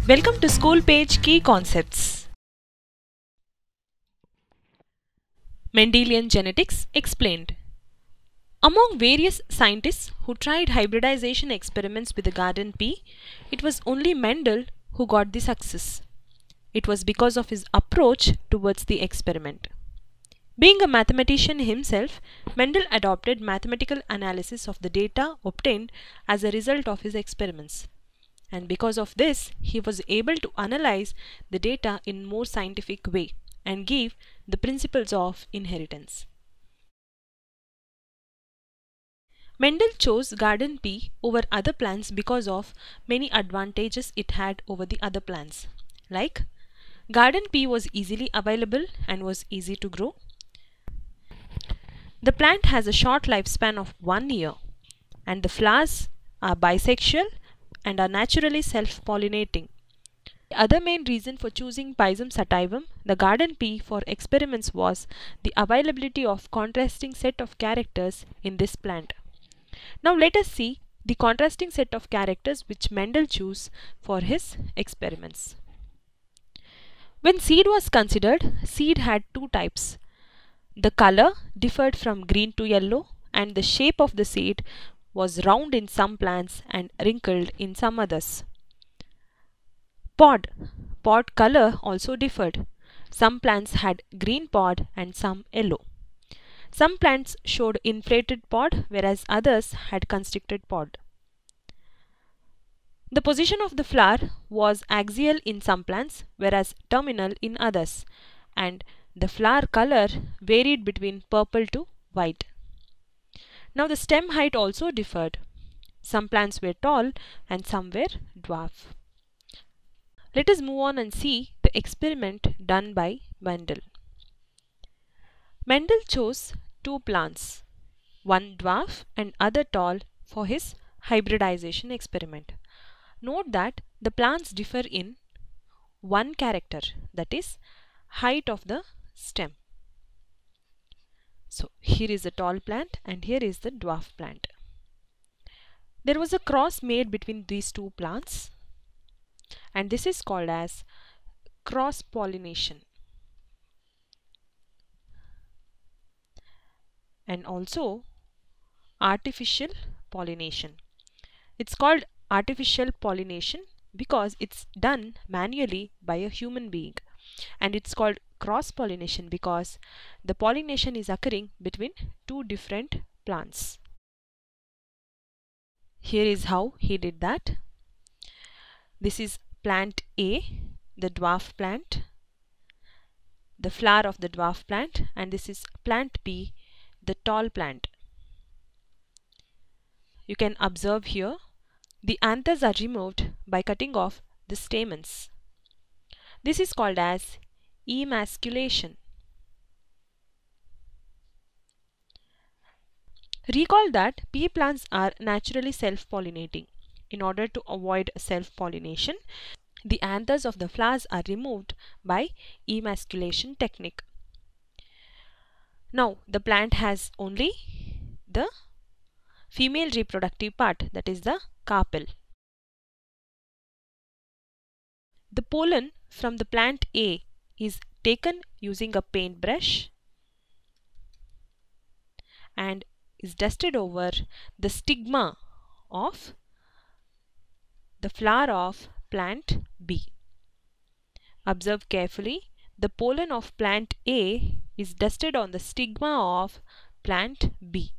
Welcome to School Page Key Concepts. Mendelian Genetics Explained. Among various scientists who tried hybridization experiments with the garden pea, it was only Mendel who got the success. It was because of his approach towards the experiment. Being a mathematician himself, Mendel adopted mathematical analysis of the data obtained as a result of his experiments. And because of this, he was able to analyze the data in more scientific way and give the principles of inheritance. Mendel chose garden pea over other plants because of many advantages it had over the other plants. Like, garden pea was easily available and was easy to grow. The plant has a short lifespan of 1 year, and the flowers are bisexual and are naturally self-pollinating. The other main reason for choosing Pisum sativum, the garden pea, for experiments was the availability of contrasting set of characters in this plant. Now let us see the contrasting set of characters which Mendel chose for his experiments. When seed was considered, seed had two types. The color differed from green to yellow, and the shape of the seed was round in some plants and wrinkled in some others. Pod color also differed. Some plants had green pod and some yellow. Some plants showed inflated pod, whereas others had constricted pod. The position of the flower was axial in some plants, whereas terminal in others, and the flower color varied between purple to white. Now the stem height also differed. Some plants were tall and some were dwarf. Let us move on and see the experiment done by Mendel. Mendel chose two plants, one dwarf and other tall, for his hybridization experiment. Note that the plants differ in one character, that is, height of the stem. So here is the tall plant and here is the dwarf plant. There was a cross made between these two plants, and this is called as cross-pollination, and also artificial pollination. It's called artificial pollination because it's done manually by a human being, and it's called cross-pollination because the pollination is occurring between two different plants. Here is how he did that. This is plant A, the dwarf plant, the flower of the dwarf plant, and this is plant B, the tall plant. You can observe here the anthers are removed by cutting off the stamens. This is called as emasculation. Recall that pea plants are naturally self-pollinating. In order to avoid self-pollination, the anthers of the flowers are removed by emasculation technique. Now the plant has only the female reproductive part, that is the carpel. The pollen from the plant A is taken using a paintbrush and is dusted over the stigma of the flower of plant B. Observe carefully. The pollen of plant A is dusted on the stigma of plant B.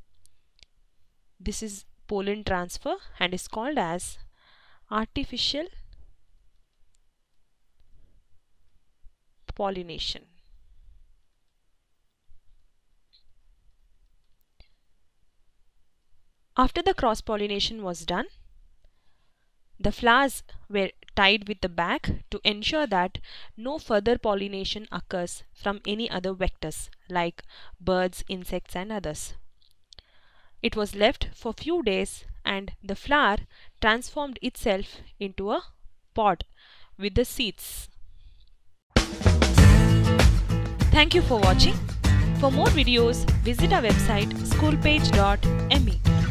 This is pollen transfer and is called as artificial pollination. After the cross-pollination was done, the flowers were tied with the bag to ensure that no further pollination occurs from any other vectors like birds, insects and others. It was left for few days and the flower transformed itself into a pod with the seeds. Thank you for watching. For more videos, visit our website schoolpage.me.